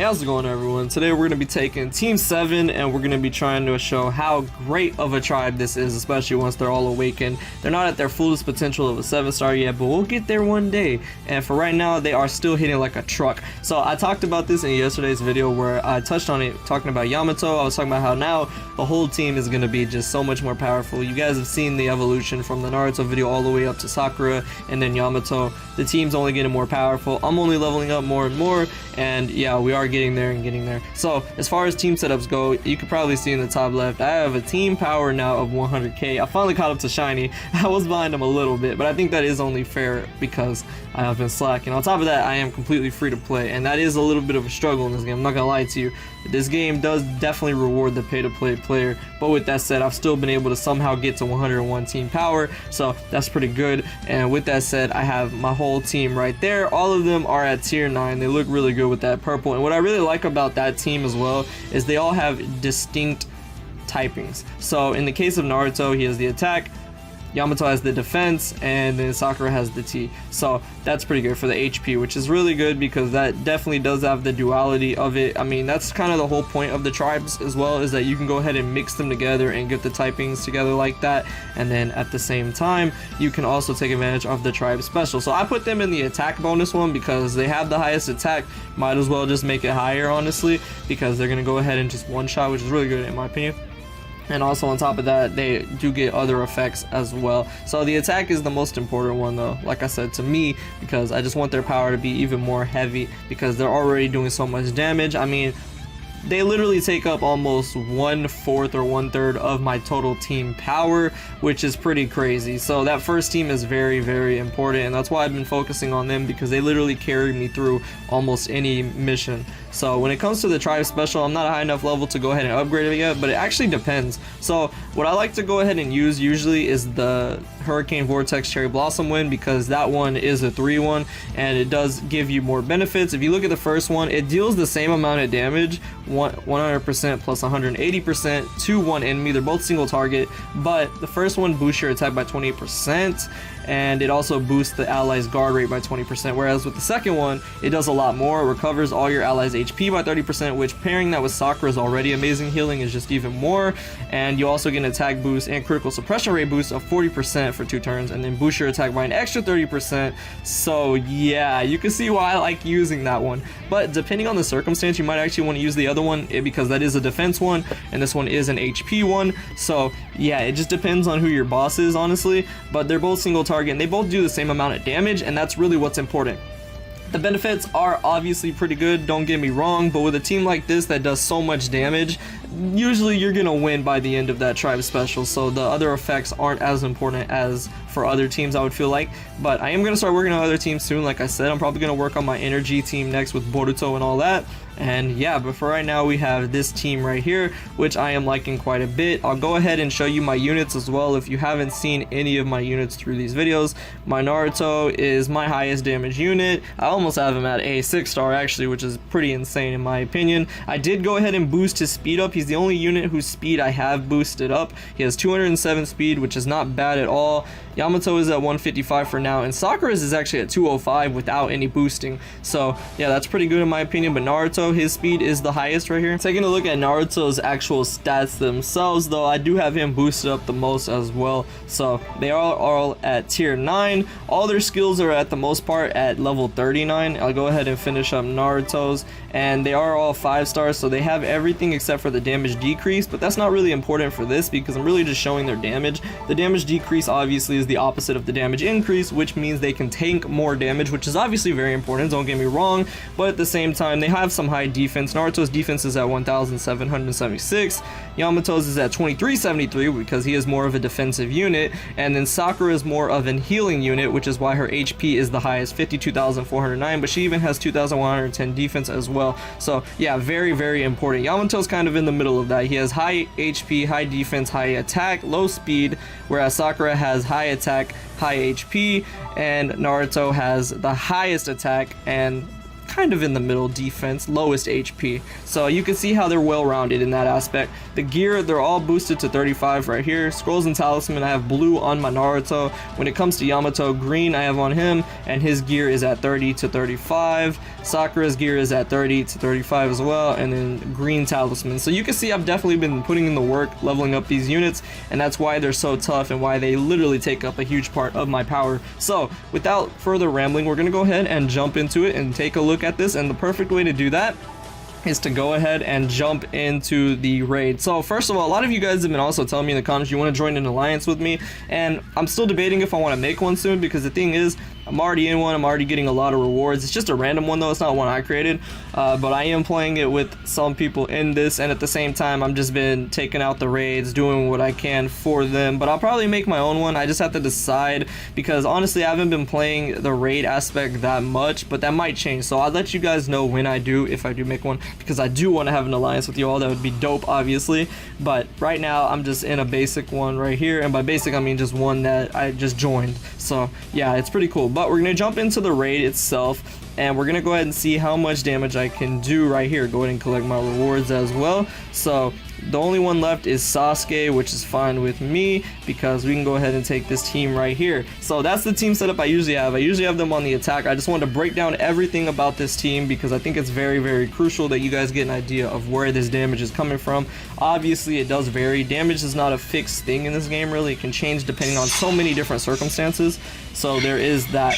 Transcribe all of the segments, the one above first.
How's it going, everyone? Today we're going to be taking Team 7 and we're going to be trying to show how great of a tribe this is, especially once they're all awakened. They're not at their fullest potential of a 7-star yet, but we'll get there one day. And for right now, they are still hitting like a truck. So I talked about this in yesterday's video where I touched on it, talking about Yamato. I was talking about how now the whole team is going to be just so much more powerful. You guys have seen the evolution from the Naruto video all the way up to Sakura and then Yamato. The team's only getting more powerful. I'm only leveling up more and more, and yeah, we are getting there and getting there. So as far as team setups go, you can probably see in the top left, I have a team power now of 100k. I finally caught up to Shiny. I was behind him a little bit, but I think that is only fair because I have been slacking. On top of that, I am completely free to play, and that is a little bit of a struggle in this game. I'm not gonna lie to you. This game does definitely reward the pay-to-play player, but with that said, I've still been able to somehow get to 101 team power, so that's pretty good. And with that said, I have my whole team right there. All of them are at tier 9. They look really good with that purple, and what I really like about that team as well is they all have distinct typings. So in the case of Naruto, he has the attack, Yamato has the defense, and then Sakura has the T. So that's pretty good for the HP, which is really good because that definitely does have the duality of it. I mean, that's kind of the whole point of the tribes as well, is that you can go ahead and mix them together and get the typings together like that, and then at the same time you can also take advantage of the tribe special. So I put them in the attack bonus one because they have the highest attack. Might as well just make it higher, honestly, because they're gonna go ahead and just one shot, which is really good in my opinion. And also on top of that, they do get other effects as well. So the attack is the most important one though, like I said, to me, because I just want their power to be even more heavy because they're already doing so much damage. I mean, they literally take up almost 1/4 or 1/3 of my total team power, which is pretty crazy. So that first team is very, very important, and that's why I've been focusing on them, because they literally carry me through almost any mission. So when it comes to the tribe special, I'm not a high enough level to go ahead and upgrade it yet, but it actually depends. So what I like to go ahead and use usually is the Hurricane Vortex Cherry Blossom Wind, because that one is a 3-1 and it does give you more benefits. If you look at the first one, it deals the same amount of damage, 100% plus 180% to one enemy. They're both single target, but the first one boosts your attack by 28%, and it also boosts the allies guard rate by 20%, whereas with the second one it does a lot more. It recovers all your allies HP by 30%, which pairing that with Sakura's already amazing healing is just even more. And you also get an attack boost and critical suppression rate boost of 40% for 2 turns, and then boost your attack by an extra 30%. So yeah, you can see why I like using that one, but depending on the circumstance, you might actually want to use the other one because that is a defense one and this one is an HP one. So yeah, it just depends on who your boss is, honestly, but they're both single target and they both do the same amount of damage, and that's really what's important. The benefits are obviously pretty good, don't get me wrong, but with a team like this that does so much damage, usually you're gonna win by the end of that tribe special. So the other effects aren't as important as for other teams, I would feel like, but I am gonna start working on other teams soon. Like I said, I'm probably gonna work on my energy team next with Boruto and all that. And yeah, but for right now we have this team right here, which I am liking quite a bit. I'll go ahead and show you my units as well if you haven't seen any of my units through these videos. My Naruto is my highest damage unit. I almost have him at a 6-star actually, which is pretty insane in my opinion. I did go ahead and boost his speed up. He's the only unit whose speed I have boosted up. He has 207 speed, which is not bad at all. Yamato is at 155 for now, and Sakura's is actually at 205 without any boosting. So yeah, that's pretty good in my opinion, but Naruto, his speed is the highest right here. Taking a look at Naruto's actual stats themselves though, I do have him boosted up the most as well. So they are all at tier 9. All their skills are at the most part at level 39. I'll go ahead and finish up Naruto's, and they are all 5 stars, so they have everything except for the damage decrease, but that's not really important for this because I'm really just showing their damage. The damage decrease obviously is the opposite of the damage increase, which means they can tank more damage, which is obviously very important, don't get me wrong, but at the same time they have some high defense. Naruto's defense is at 1776, Yamato's is at 2373 because he is more of a defensive unit, and then Sakura is more of an healing unit, which is why her HP is the highest, 52,409, but she even has 2,110 defense as well. So yeah, very, very important. Yamato's kind of in the middle of that. He has high HP, high defense, high attack, low speed, whereas Sakura has high attack, high HP, and Naruto has the highest attack and kind of in the middle defense, lowest HP. So you can see how they're well-rounded in that aspect. The gear, they're all boosted to 35 right here. Scrolls and Talisman, I have blue on my Naruto. When it comes to Yamato, green I have on him, and his gear is at 30 to 35. Sakura's gear is at 30 to 35 as well, and then green Talisman. So you can see I've definitely been putting in the work leveling up these units, and that's why they're so tough and why they literally take up a huge part of my power. So without further rambling, we're gonna go ahead and jump into it and take a look at this, and the perfect way to do that is to go ahead and jump into the raid. So first of all, a lot of you guys have been also telling me in the comments you want to join an alliance with me, and I'm still debating if I want to make one soon, because the thing is, I'm already in one, I'm already getting a lot of rewards. It's just a random one though, it's not one I created, but I am playing it with some people in this, and at the same time I've just been taking out the raids, doing what I can for them. But I'll probably make my own one. I just have to decide, because honestly I haven't been playing the raid aspect that much, but that might change. So I'll let you guys know when I do, if I do make one, because I do want to have an alliance with you all. That would be dope, obviously, but right now I'm just in a basic one right here, and by basic I mean just one that I just joined. So yeah, it's pretty cool. But we're gonna jump into the raid itself, and we're gonna go ahead and see how much damage I can do right here. Go ahead and collect my rewards as well. So the only one left is Sasuke, which is fine with me, because we can go ahead and take this team right here. So that's the team setup I usually have. I usually have them on the attack. I just wanted to break down everything about this team, because I think it's very, very crucial that you guys get an idea of where this damage is coming from. Obviously it does vary. Damage is not a fixed thing in this game, really. It can change depending on so many different circumstances, so there is that.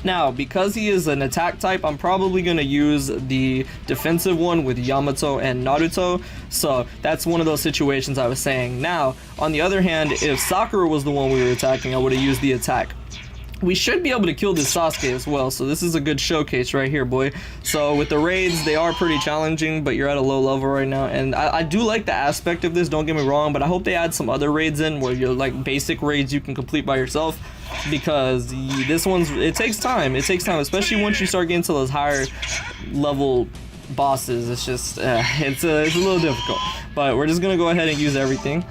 Now, because he is an attack type, I'm probably going to use the defensive one with Yamato and Naruto. So that's one of those situations I was saying. Now, on the other hand, if Sakura was the one we were attacking, I would have used the attack. We should be able to kill this Sasuke as well, so this is a good showcase right here, boy. So with the raids, they are pretty challenging, but you're at a low level right now, and I do like the aspect of this, don't get me wrong, but I hope they add some other raids in where you're like basic raids you can complete by yourself, because this one's, it takes time, especially once you start getting to those higher level bosses. It's just it's a little difficult, but we're just gonna go ahead and use everything.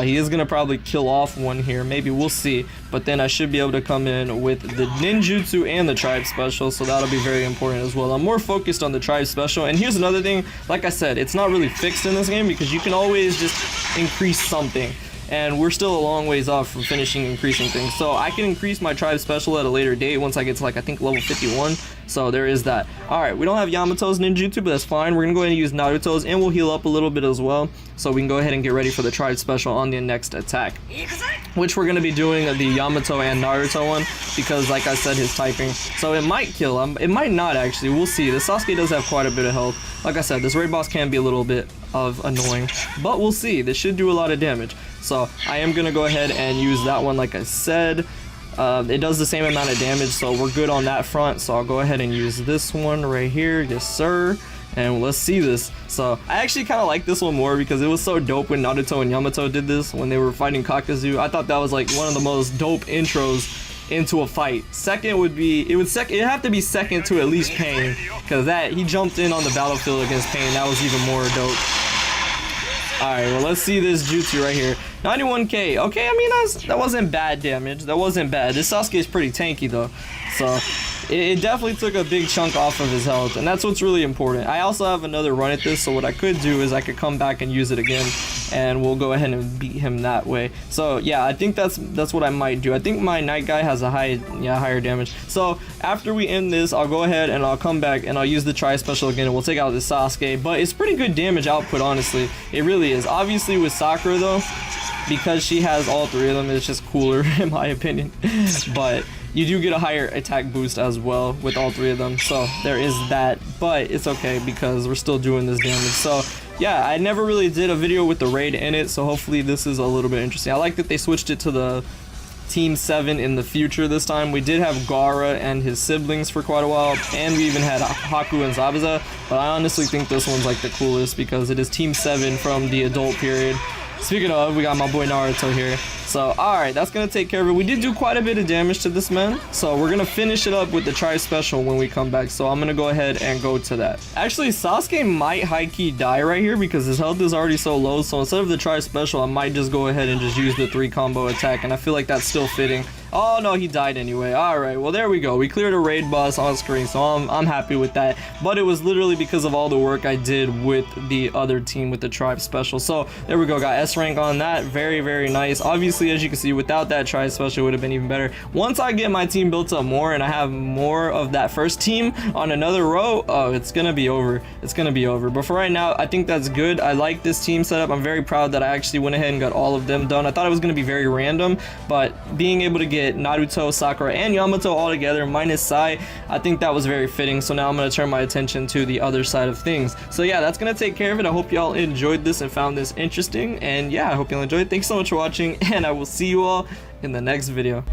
He is gonna probably kill off one here, maybe, we'll see, but then I should be able to come in with the ninjutsu and the tribe special, so that'll be very important as well. I'm more focused on the tribe special, and here's another thing, like I said, it's not really fixed in this game, because you can always just increase something, and we're still a long ways off from finishing increasing things. So I can increase my tribe special at a later date once I get to, like, I think level 51. So there is that. Alright, we don't have Yamato's ninjutsu, but that's fine. We're gonna go ahead and use Naruto's, and we'll heal up a little bit as well, so we can go ahead and get ready for the tribe special on the next attack, which we're gonna be doing the Yamato and Naruto one, because like I said, his typing, so it might kill him, it might not actually, we'll see. The Sasuke does have quite a bit of health. Like I said, this raid boss can be a little bit of annoying, but we'll see. This should do a lot of damage, so I am gonna go ahead and use that one. Like I said, it does the same amount of damage, so we're good on that front. So I'll go ahead and use this one right here, yes sir, and let's see this. So I actually kind of like this one more, because it was so dope when Naruto and Yamato did this when they were fighting Kakazu. I thought that was like one of the most dope intros into a fight. Second would be, it'd have to be second to at least Pain, because that he jumped in on the battlefield against Pain, that was even more dope. Alright, well, let's see this jutsu right here. 91k. Okay, I mean, that wasn't bad damage. That wasn't bad. This Sasuke is pretty tanky, though. So, it definitely took a big chunk off of his health, and that's what's really important. I also have another run at this, so what I could do is I could come back and use it again, and we'll go ahead and beat him that way. So, yeah, I think that's what I might do. I think my Night Guy has a higher damage. So, after we end this, I'll go ahead and I'll come back and I'll use the Tri Special again, and we'll take out the Sasuke. But it's pretty good damage output, honestly. It really is. Obviously, with Sakura, though, because she has all three of them, it's just cooler, in my opinion. But you do get a higher attack boost as well with all three of them, so there is that, but it's okay because we're still doing this damage. So yeah, I never really did a video with the raid in it, so hopefully this is a little bit interesting. I like that they switched it to the Team 7 in the future this time. We did have Gaara and his siblings for quite a while, and we even had Haku and Zabuza, but I honestly think this one's like the coolest because it is Team 7 from the adult period. Speaking of, we got my boy Naruto here. So, alright, that's going to take care of it. We did do quite a bit of damage to this man. So, we're going to finish it up with the Tri Special when we come back. So, I'm going to go ahead and go to that. Actually, Sasuke might high-key die right here because his health is already so low. So, instead of the Tri Special, I might just go ahead and just use the 3 combo attack. And I feel like that's still fitting. Oh no, he died anyway. All right, well there we go. We cleared a raid boss on screen, so I'm happy with that. But it was literally because of all the work I did with the other team with the tribe special. So there we go, got S rank on that. Very, very nice. Obviously, as you can see, without that tribe special, it would have been even better. Once I get my team built up more and I have more of that first team on another row, oh, it's gonna be over. It's gonna be over. But for right now, I think that's good. I like this team setup. I'm very proud that I actually went ahead and got all of them done. I thought it was gonna be very random, but being able to get Naruto, Sakura, and Yamato all together minus Sai, I think that was very fitting. So now I'm gonna turn my attention to the other side of things. So yeah, that's gonna take care of it. I hope y'all enjoyed this and found this interesting, and yeah, I hope y'all enjoyed. Thanks so much for watching, and I will see you all in the next video.